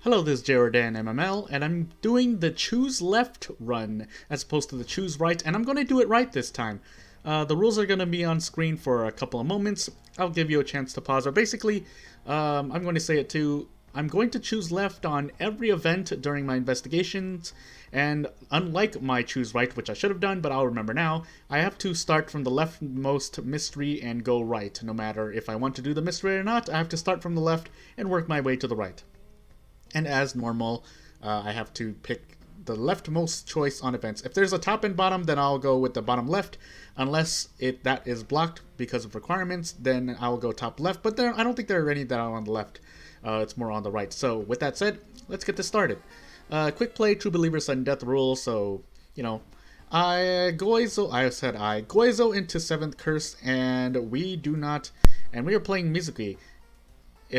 Hello, this is Jarodan MML, and I'm doing the choose left run as opposed to the choose right, and I'm going to do it right this time. The rules are going to be on screen for a couple of moments. I'll give you a chance to pause, or basically, I'm going to say it too. I'm going to choose left on every event during my investigations, and unlike my choose right, which I should have done, but I'll remember now, I have to start from the leftmost mystery and go right. No matter if I want to do the mystery or not, I have to start from the left and work my way to the right. And as normal, I have to pick the leftmost choice on events. If there's a top and bottom, then I'll go with the bottom left. Unless that is blocked because of requirements, then I'll go top left. But I don't think there are any that are on the left. It's more on the right. So with that said, let's get this started. Quick play, True Believer, sudden death rule. So, I Goizo into 7th curse, and we do not, and we are playing Mizuki.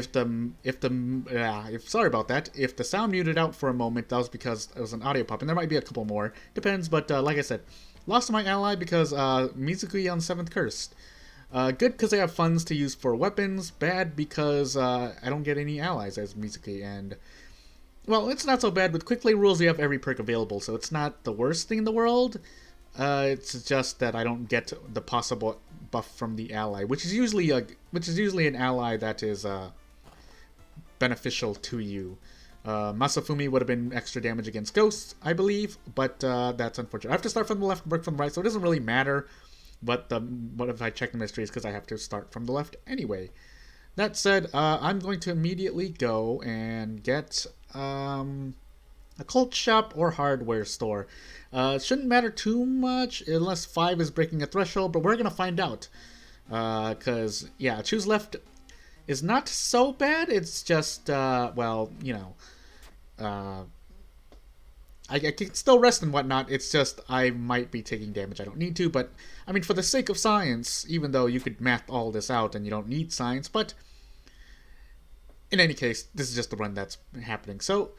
Sorry about that. If the sound muted out for a moment, that was because it was an audio pop, and there might be a couple more. Depends, but like I said, lost my ally because Mizuki on 7th Cursed. Good because I have funds to use for weapons. Bad because I don't get any allies as Mizuki, and well, it's not so bad. With quick play rules, you have every perk available, so it's not the worst thing in the world. It's just that I don't get the possible buff from the ally, which is usually an ally that is beneficial to you. Masafumi would have been extra damage against ghosts, I believe, but that's unfortunate. I have to start from the left and work from the right, so it doesn't really matter. But what if I check the mysteries, because I have to start from the left anyway. That said, I'm going to immediately go and get a cult shop or hardware store. It shouldn't matter too much unless 5 is breaking a threshold, but we're going to find out. Because, yeah, choose left is not so bad. It's just, I can still rest and whatnot. It's just I might be taking damage I don't need to. But, I mean, for the sake of science, even though you could math all this out and you don't need science, but in any case, this is just the run that's happening. So,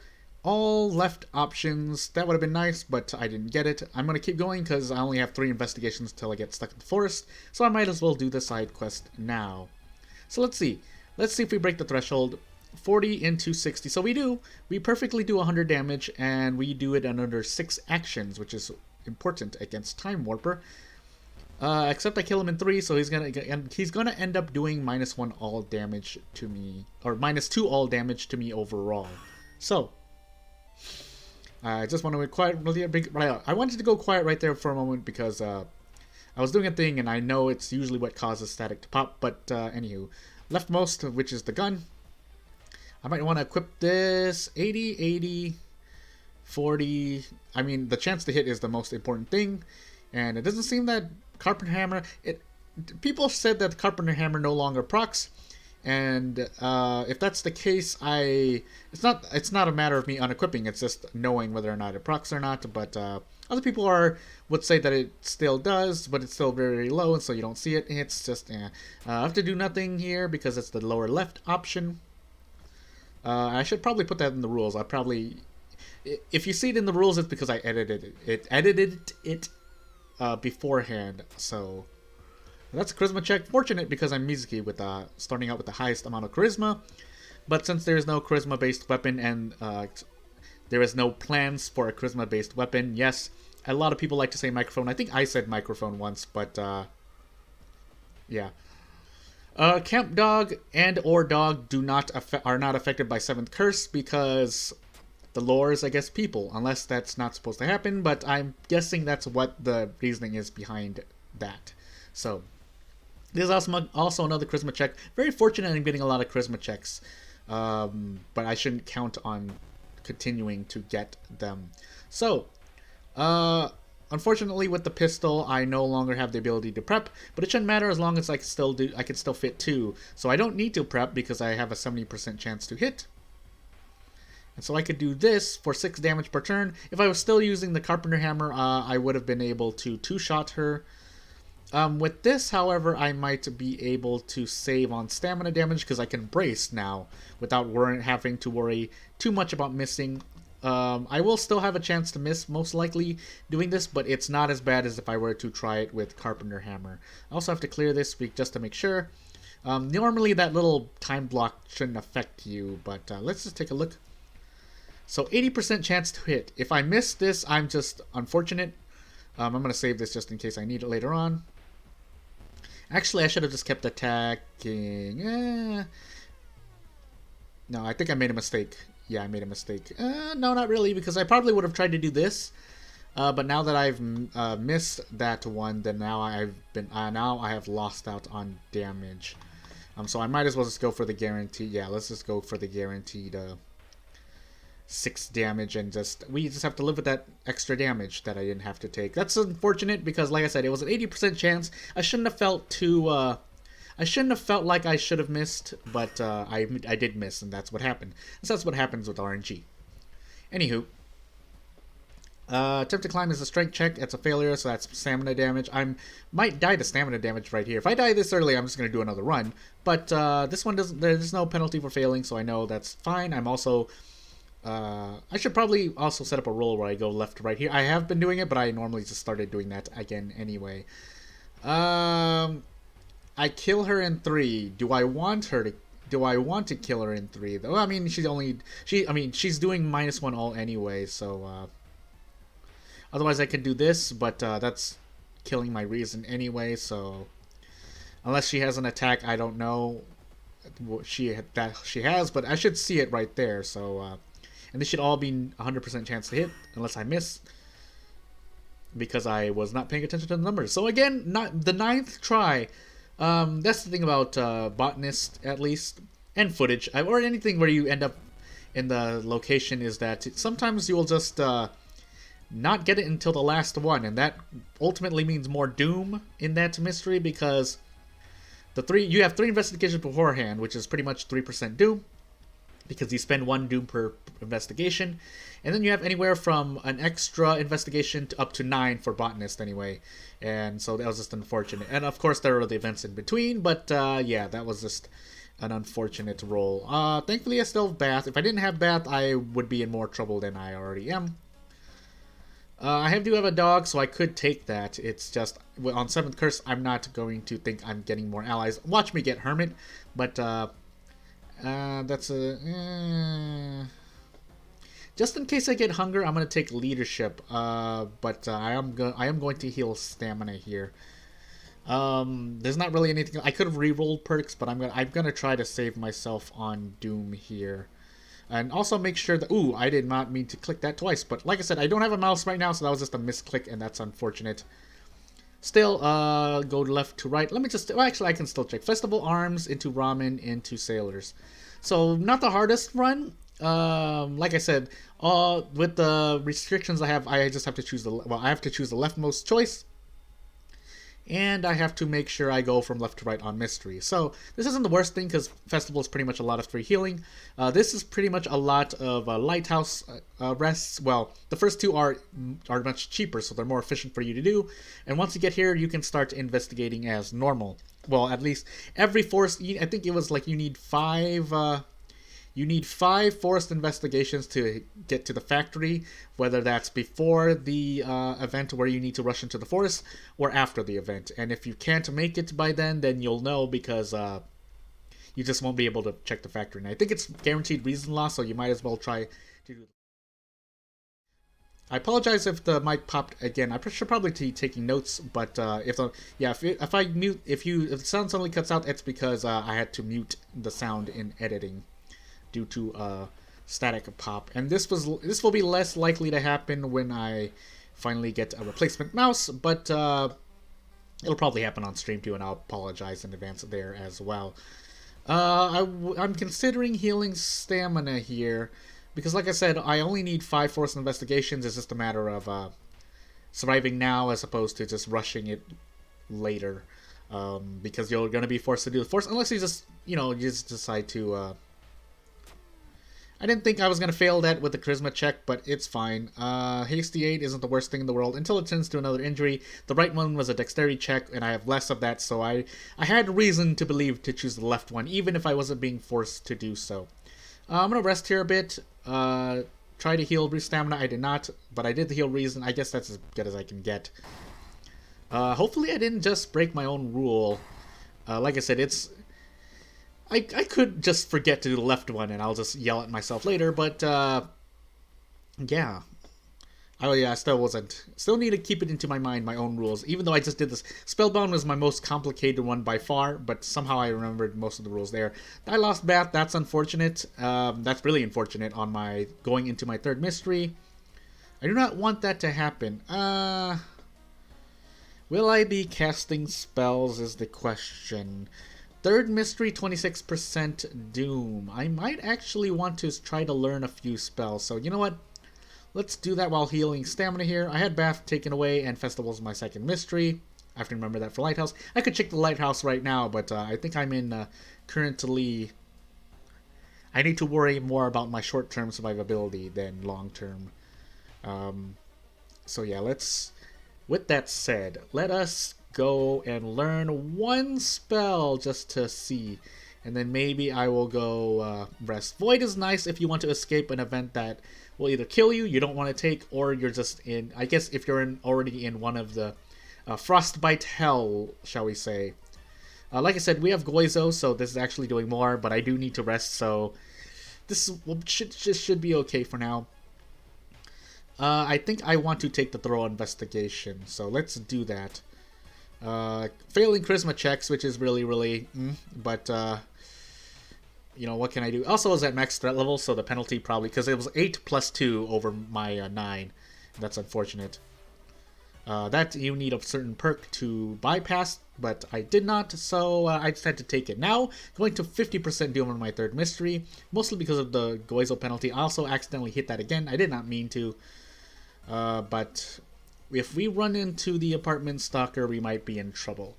all left options. That would have been nice, but I didn't get it. I'm going to keep going because I only have 3 investigations until I get stuck in the forest, so I might as well do the side quest now. So let's see. Let's see if we break the threshold. 40 into 60. So we do. We perfectly do 100 damage, and we do it in under 6 actions, which is important against Time Warper. Except I kill him in 3, so he's gonna end up doing -1 all damage to me, or -2 all damage to me overall. So I just want to be quiet. I wanted to go quiet right there for a moment because I was doing a thing, and I know it's usually what causes static to pop. But anywho, leftmost, which is the gun. I might want to equip this 80, 80, 40. I mean, the chance to hit is the most important thing, and it doesn't seem that Carpenter Hammer. People said that Carpenter Hammer no longer procs. And if that's the case, it's not a matter of me unequipping. It's just knowing whether or not it procs or not. But other people would say that it still does, but it's still very, very low, and so you don't see it. It's just I have to do nothing here because it's the lower left option. I should probably put that in the rules. If you see it in the rules, it's because I edited it beforehand. So. That's a charisma check. Fortunate because I'm Mizuki with starting out with the highest amount of charisma. But since there is no charisma-based weapon and there is no plans for a charisma-based weapon, yes, a lot of people like to say microphone. I think I said microphone once, but yeah. Camp dog and or dog are not affected by 7th curse because the lore is, I guess, people, unless that's not supposed to happen. But I'm guessing that's what the reasoning is behind that. So. This is also another charisma check. Very fortunate in getting a lot of charisma checks. But I shouldn't count on continuing to get them. So, unfortunately with the pistol, I no longer have the ability to prep. But it shouldn't matter as long as I can still fit 2. So I don't need to prep because I have a 70% chance to hit. And so I could do this for 6 damage per turn. If I was still using the Carpenter Hammer, I would have been able to 2-shot her. With this, however, I might be able to save on stamina damage because I can brace now without having to worry too much about missing. I will still have a chance to miss, most likely, doing this, but it's not as bad as if I were to try it with Carpenter Hammer. I also have to clear this week just to make sure. Normally that little time block shouldn't affect you, but let's just take a look. So 80% chance to hit. If I miss this, I'm just unfortunate. I'm going to save this just in case I need it later on. Actually, I should have just kept attacking. No, I think I made a mistake. Yeah, I made a mistake. No, not really, because I probably would have tried to do this. But now that I've missed that one, then now now I have lost out on damage. So I might as well just go for the guarantee. Yeah, let's just go for the guaranteed 6 damage, and we just have to live with that extra damage that I didn't have to take. That's unfortunate because, like I said, it was an 80% chance. I shouldn't have felt too. I shouldn't have felt like I should have missed, but I did miss, and that's what happened. So that's what happens with RNG. Anywho. Attempt to climb is a strength check. It's a failure, so that's stamina damage. I might die to stamina damage right here. If I die this early, I'm just going to do another run. But this one doesn't. There's no penalty for failing, so I know that's fine. I'm also. I should probably also set up a roll where I go left to right here. I have been doing it, but I normally just started doing that again anyway. I kill her in 3. Do I want to kill her in 3? Though I mean, she's doing -1 all anyway, so. Otherwise, I could do this, but that's killing my reason anyway, so... Unless she has an attack, I don't know what she has, but I should see it right there, so... and this should all be 100% chance to hit, unless I miss. Because I was not paying attention to the numbers. So again, not the 9th try. That's the thing about Botanist, at least, and footage, or anything where you end up in the location, is that sometimes you will just... not get it until the last one, and that ultimately means more doom in that mystery, because you have 3 investigations beforehand, which is pretty much 3% doom, because you spend 1 doom per investigation, and then you have anywhere from an extra investigation to up to 9 for Botanist anyway, and so that was just unfortunate. And of course there are the events in between, but yeah, that was just an unfortunate roll. Thankfully I still have Bath. If I didn't have Bath, I would be in more trouble than I already am. I do have a dog, so I could take that. It's just, on 7th Curse, I'm not going to think I'm getting more allies. Watch me get Hermit, but that's a... Just in case I get Hunger, I'm going to take Leadership, but I am going to heal Stamina here. There's not really anything... I could have re-rolled perks, but I'm gonna try to save myself on Doom here. And also make sure that... Ooh, I did not mean to click that twice. But like I said, I don't have a mouse right now, so that was just a misclick, and that's unfortunate. Still, go left to right. Let me just... Well, actually, I can still check. Festival Arms into Ramen into Sailors. So, not the hardest run. Like I said, with the restrictions I have, I just have to choose the... Well, I have to choose the leftmost choice. And I have to make sure I go from left to right on Mystery. So, this isn't the worst thing, because Festival is pretty much a lot of free healing. This is pretty much a lot of Lighthouse rests. Well, the first 2 are much cheaper, so they're more efficient for you to do. And once you get here, you can start investigating as normal. Well, at least every force... I think it was like you need 5... You need 5 forced investigations to get to the factory, whether that's before the event where you need to rush into the forest, or after the event. And if you can't make it by then you'll know, because you just won't be able to check the factory. And I think it's guaranteed reason loss, so you might as well try to do. I apologize if the mic popped again. I should probably be taking notes, but if the sound suddenly cuts out, it's because I had to mute the sound in editing due to static pop. And this will be less likely to happen when I finally get a replacement mouse, but it'll probably happen on stream too, and I'll apologize in advance there as well. I'm considering healing Stamina here, because like I said, I only need 5 forced investigations. It's just a matter of surviving now as opposed to just rushing it later, because you're going to be forced to do the force, unless you just decide to... I didn't think I was going to fail that with the Charisma check, but it's fine. Hasty 8 isn't the worst thing in the world until it turns to another injury. The right one was a Dexterity check, and I have less of that, so I had reason to believe to choose the left one, even if I wasn't being forced to do so. I'm going to rest here a bit. Try to heal Stamina. I did not, but I did heal Reason. I guess that's as good as I can get. Hopefully I didn't just break my own rule. Like I said, I could just forget to do the left one, and I'll just yell at myself later, but Yeah. Oh yeah, I still wasn't. Still need to keep it into my mind, my own rules. Even though I just did this, Spellbound was my most complicated one by far, but somehow I remembered most of the rules there. I lost Bath. That's unfortunate. That's really unfortunate. On my going into my third mystery, I do not want that to happen. Will I be casting spells? Is the question. Third mystery, 26% Doom. I might actually want to try to learn a few spells. So you know what? Let's do that while healing stamina here. I had Bath taken away, and Festival's my second mystery. I have to remember that for Lighthouse. I could check the Lighthouse right now, but I think I'm in currently... I need to worry more about my short-term survivability than long-term. So yeah, let's... With that said, let us go and learn one spell just to see. And then maybe I will go rest. Void is nice if you want to escape an event that will either kill you, you don't want to take, or you're just in... I guess if you're already in one of the Frostbite Hell, shall we say. Like I said, we have Goizo, so this is actually doing more, but I do need to rest, so this should be okay for now. I think I want to take the thorough investigation, so let's do that. Failing charisma checks, which is really, but you know, what can I do? Also, I was at max threat level, so the penalty probably, because it was 8 plus 2 over my 9. That's unfortunate. That you need a certain perk to bypass, but I did not, so I just had to take it. Now, going to 50% Doom on my third mystery, mostly because of the Goizo penalty. I also accidentally hit that again. I did not mean to, but if we run into the apartment stalker, we might be in trouble.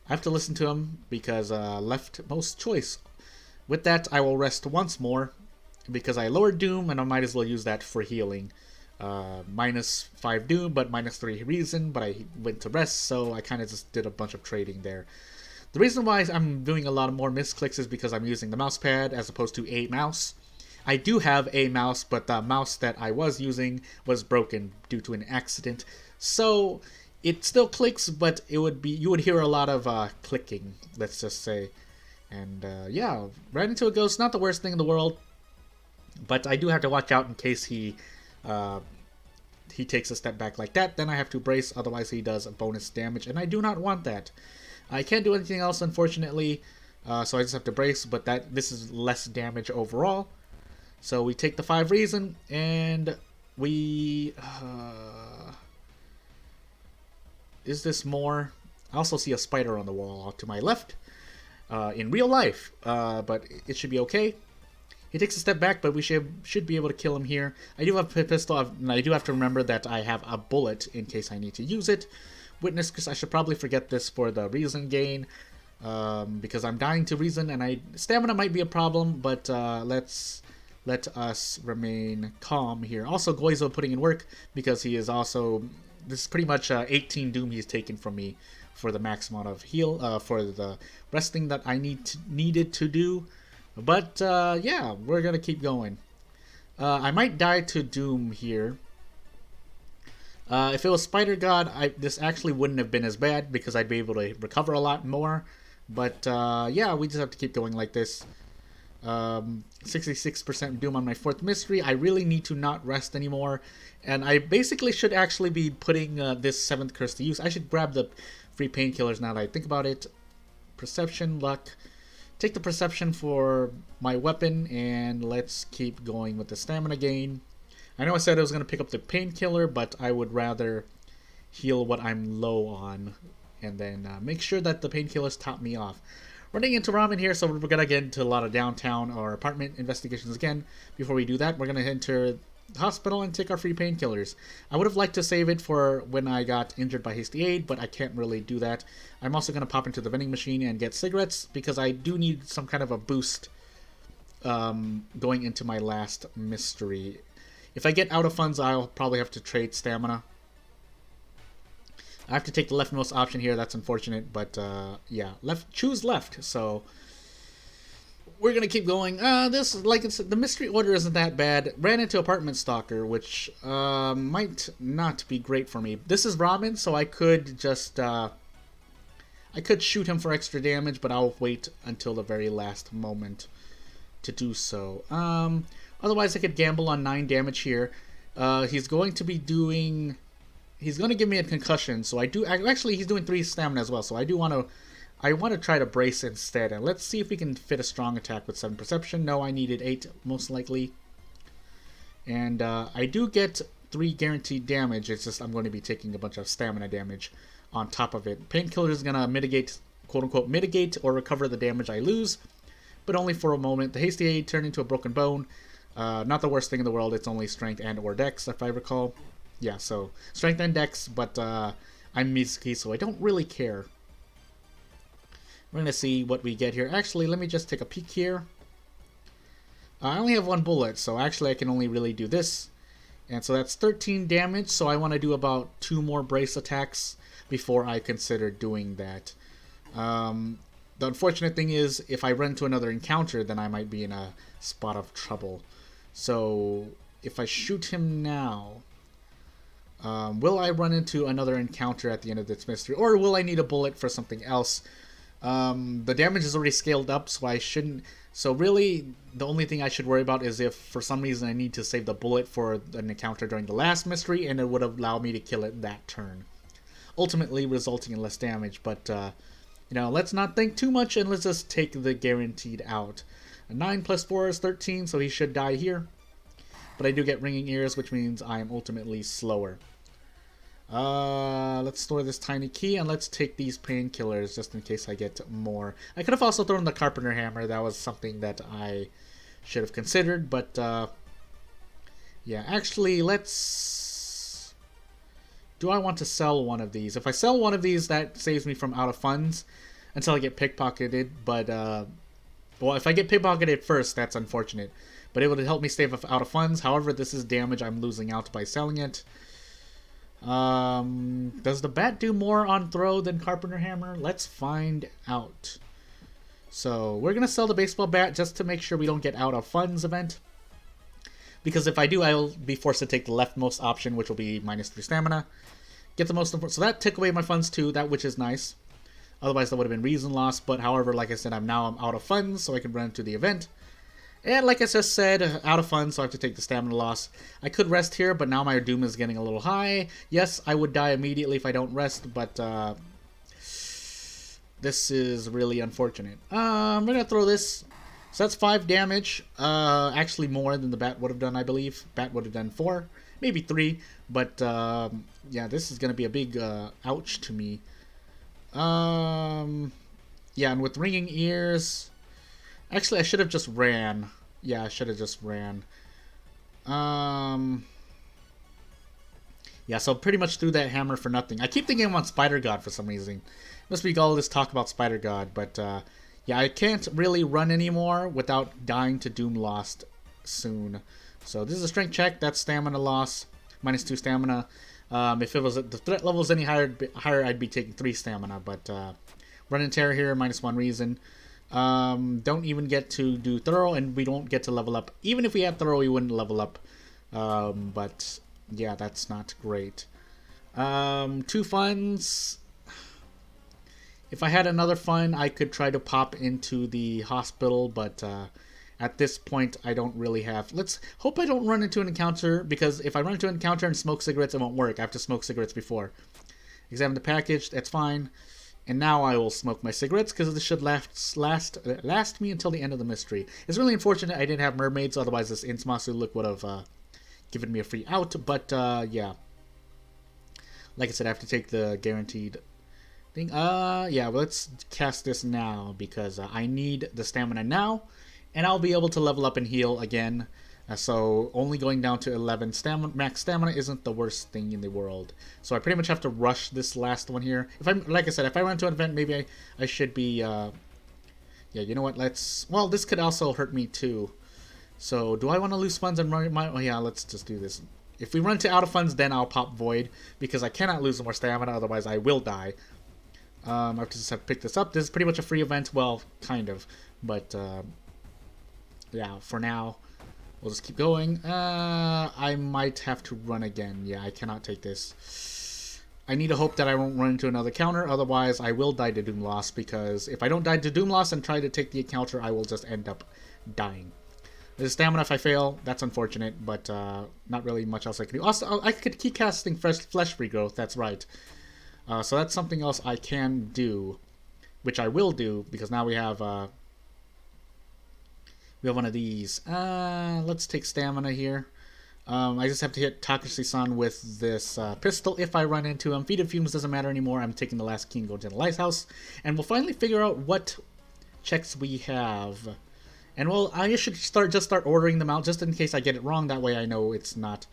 I have to listen to him because leftmost choice. With that, I will rest once more because I lowered Doom, and I might as well use that for healing. Minus 5 Doom, but minus 3 reason, but I went to rest, so I kind of just did a bunch of trading there. The reason why I'm doing a lot more misclicks is because I'm using the mouse pad as opposed to a mouse. I do have a mouse, but the mouse that I was using was broken due to an accident, so it still clicks, but it would be, you would hear a lot of clicking, let's just say. And yeah, ran into a ghost, not the worst thing in the world, but I do have to watch out in case he takes a step back like that. Then I have to brace, otherwise he does bonus damage, and I do not want that. I can't do anything else, unfortunately, so I just have to brace, but this is less damage overall. So we take the 5 reason, and we... is this more? I also see a spider on the wall to my left, in real life, but it should be okay. He takes a step back, but we should be able to kill him here. I do have a pistol, and I do have to remember that I have a bullet in case I need to use it. Witness, because I should probably forget this for the reason gain, because I'm dying to reason, and stamina might be a problem, but let us remain calm here. Also, Goizo putting in work, because he is also... This is pretty much 18 Doom he's taken from me for the max amount of heal, for the resting that I needed to do. But, yeah, we're gonna keep going. I might die to Doom here. If it was Spider God, this actually wouldn't have been as bad because I'd be able to recover a lot more. But, yeah, we just have to keep going like this. 66% Doom on my 4th mystery. I really need to not rest anymore. And I basically should actually be putting this 7th curse to use. I should grab the free painkillers now that I think about it. Perception, luck. Take the perception for my weapon, and let's keep going with the stamina gain. I know I said I was going to pick up the painkiller, but I would rather heal what I'm low on, and then make sure that the painkillers top me off. Running into ramen here, so we're going to get into a lot of downtown or apartment investigations again. Before we do that, we're going to enter the hospital and take our free painkillers. I would have liked to save it for when I got injured by Hasty Aid, but I can't really do that. I'm also going to pop into the vending machine and get cigarettes, because I do need some kind of a boost going into my last mystery. If I get out of funds, I'll probably have to trade stamina. I have to take the leftmost option here. That's unfortunate, but yeah, choose left. So we're gonna keep going. This, like it's, the mystery order isn't that bad. Ran into apartment stalker, which might not be great for me. This is ramen, so I could just I could shoot him for extra damage, but I'll wait until the very last moment. to do so. Otherwise, I could gamble on 9 damage here. He's going to be doing... He's going to give me a concussion, so I do... Actually, he's doing 3 stamina as well, so I do want to... I want to try to brace instead, and let's see if we can fit a strong attack with 7 perception. No, I needed 8, most likely. And I do get 3 guaranteed damage, it's just I'm going to be taking a bunch of stamina damage on top of it. Painkiller is going to mitigate, quote-unquote, mitigate or recover the damage I lose, but only for a moment. The Hasty Aid turned into a broken bone. Not the worst thing in the world, it's only strength and or dex, if I recall. Yeah, so strength and dex, but I'm Mizuki, so I don't really care. We're going to see what we get here. Actually, let me just take a peek here. I only have 1 bullet, so actually I can only really do this. And so that's 13 damage, so I want to do about 2 more brace attacks before I consider doing that. The unfortunate thing is, if I run into another encounter, then I might be in a spot of trouble. So, if I shoot him now, will I run into another encounter at the end of this mystery? Or will I need a bullet for something else? The damage is already scaled up, so I shouldn't... So really, the only thing I should worry about is if for some reason I need to save the bullet for an encounter during the last mystery, and it would allow me to kill it that turn. Ultimately resulting in less damage, but, you know, let's not think too much, and let's just take the guaranteed out. 9 plus 4 is 13, so he should die here. But I do get ringing ears, which means I am ultimately slower. Let's store this tiny key, and let's take these painkillers just in case I get more. I could have also thrown the Carpenter Hammer. That was something that I should have considered, but yeah, actually, let's... Do I want to sell one of these? If I sell one of these, that saves me from out of funds until I get pickpocketed, but well, if I get pickpocketed first, that's unfortunate. But it would help me save out of funds. However, this is damage I'm losing out by selling it. Does the bat do more on throw than Carpenter Hammer? Let's find out. So, we're going to sell the baseball bat just to make sure we don't get out of funds event. Because if I do, I'll be forced to take the leftmost option, which will be minus 3 stamina. Get the most important. So that took away my funds too, that which is nice. Otherwise, that would have been reason loss. But however, like I said, I'm out of funds, so I can run into the event. And like I just said, out of funds, so I have to take the stamina loss. I could rest here, but now my doom is getting a little high. Yes, I would die immediately if I don't rest, but this is really unfortunate. I'm going to throw this. So that's 5 damage. Actually more than the bat would have done, I believe. Bat would have done 4, maybe 3. But yeah, this is going to be a big ouch to me. Yeah, and with ringing ears... Actually, I should have just ran. Yeah, I should have just ran. Yeah, so pretty much threw that hammer for nothing. I keep thinking I'm on Spider God for some reason. Must be all this talk about Spider God, but yeah, I can't really run anymore without dying to Doom Lost soon. So this is a strength check. That's stamina loss. Minus 2 stamina. If it was the threat level is any higher, I'd be taking 3 stamina. But run and tear here, minus 1 reason. Don't even get to do thorough, and we don't get to level up. Even if we had thorough, we wouldn't level up. But yeah, that's not great. 2 funds. If I had another fund, I could try to pop into the hospital, but at this point, I don't really have... Let's hope I don't run into an encounter, because if I run into an encounter and smoke cigarettes, it won't work. I have to smoke cigarettes before. Examine the package, that's fine. And now I will smoke my cigarettes, because this should last me until the end of the mystery. It's really unfortunate I didn't have mermaids, otherwise this Innsmasu look would have given me a free out. But yeah, like I said, I have to take the guaranteed thing. Yeah, well, let's cast this now, because I need the stamina now, and I'll be able to level up and heal again. So only going down to 11 max stamina isn't the worst thing in the world. So I pretty much have to rush this last one here. If I'm, like I said, if I run to an event, maybe I should be. Yeah, you know what? Let's. Well, this could also hurt me too. So do I want to lose funds and run my? Oh yeah, let's just do this. If we run to out of funds, then I'll pop void, because I cannot lose more stamina. Otherwise, I will die. I have to just have to pick this up. This is pretty much a free event. Well, kind of, but yeah, for now. We'll just keep going. I might have to run again. Yeah, I cannot take this. I need to hope that I won't run into another counter. Otherwise, I will die to Doom Loss, because if I don't die to Doom Loss and try to take the encounter, I will just end up dying. There's stamina if I fail. That's unfortunate, but not really much else I can do. Also, I could keep casting flesh regrowth. That's right. So that's something else I can do, which I will do because now we have one of these. Let's take stamina here. I just have to hit Takashi-san with this pistol if I run into him. Feed of Fumes doesn't matter anymore. I'm taking the last key and going to the lighthouse. And we'll finally figure out what checks we have. And well, I should start ordering them out just in case I get it wrong. That way I know it's not...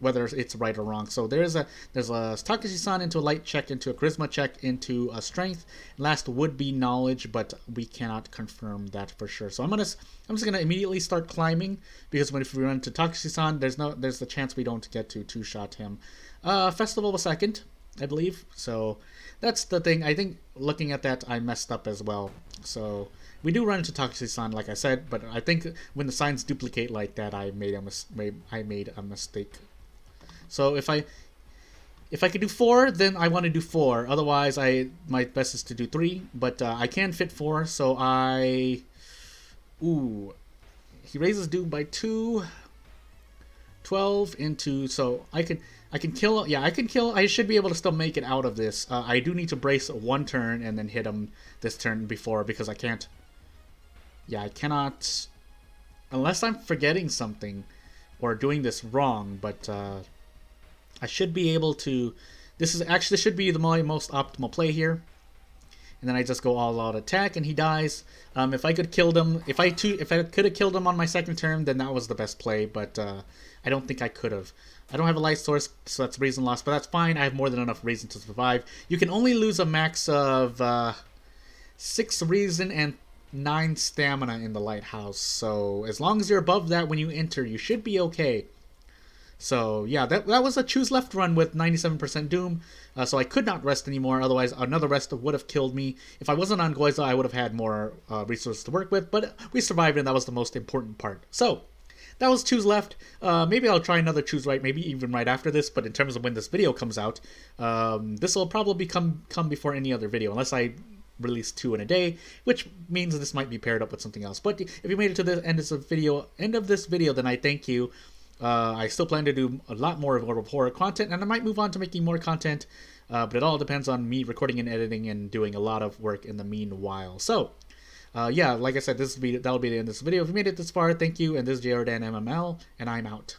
whether it's right or wrong. So there's a Takashi-san into a light check, into a charisma check, into a strength. Last would be knowledge, but we cannot confirm that for sure. So I'm just gonna immediately start climbing because if we run into Takashi-san, there's the chance we don't get to two-shot him. Festival of a second, I believe. So that's the thing. I think looking at that, I messed up as well. So we do run into Takashi-san, like I said, but I think when the signs duplicate like that, I made a mistake. So if I could do 4, then I want to do 4. Otherwise, my best is to do 3. But I can fit 4, so he raises doom by 2. 12 into, so I can kill. Yeah, I can kill. I should be able to still make it out of this. I do need to brace 1 turn and then hit him this turn before because I can't. Yeah, I cannot, unless I'm forgetting something or doing this wrong. But I should be able to. This should be the most optimal play here. And then I just go all out attack, and he dies. If I could kill him, if I could have killed him on my second turn, then that was the best play. But I don't think I could have. I don't have a light source, so that's reason lost. But that's fine. I have more than enough reason to survive. You can only lose a max of 6 reason and 9 stamina in the lighthouse. So as long as you're above that when you enter, you should be okay. So yeah, that was a choose left run with 97% doom. So I could not rest anymore. Otherwise, another rest would have killed me. If I wasn't on Goiza, I would have had more resources to work with. But we survived, and that was the most important part. So that was choose left. Maybe I'll try another choose right, maybe even right after this. But in terms of when this video comes out, this will probably come before any other video, unless I release 2 in a day, which means this might be paired up with something else. But if you made it to the end of this video, then I thank you. I still plan to do a lot more of horror content, and I might move on to making more content, but it all depends on me recording and editing and doing a lot of work in the meanwhile. So, yeah, like I said, that'll be the end of this video. If you made it this far, thank you, and this is JRdan MML, and I'm out.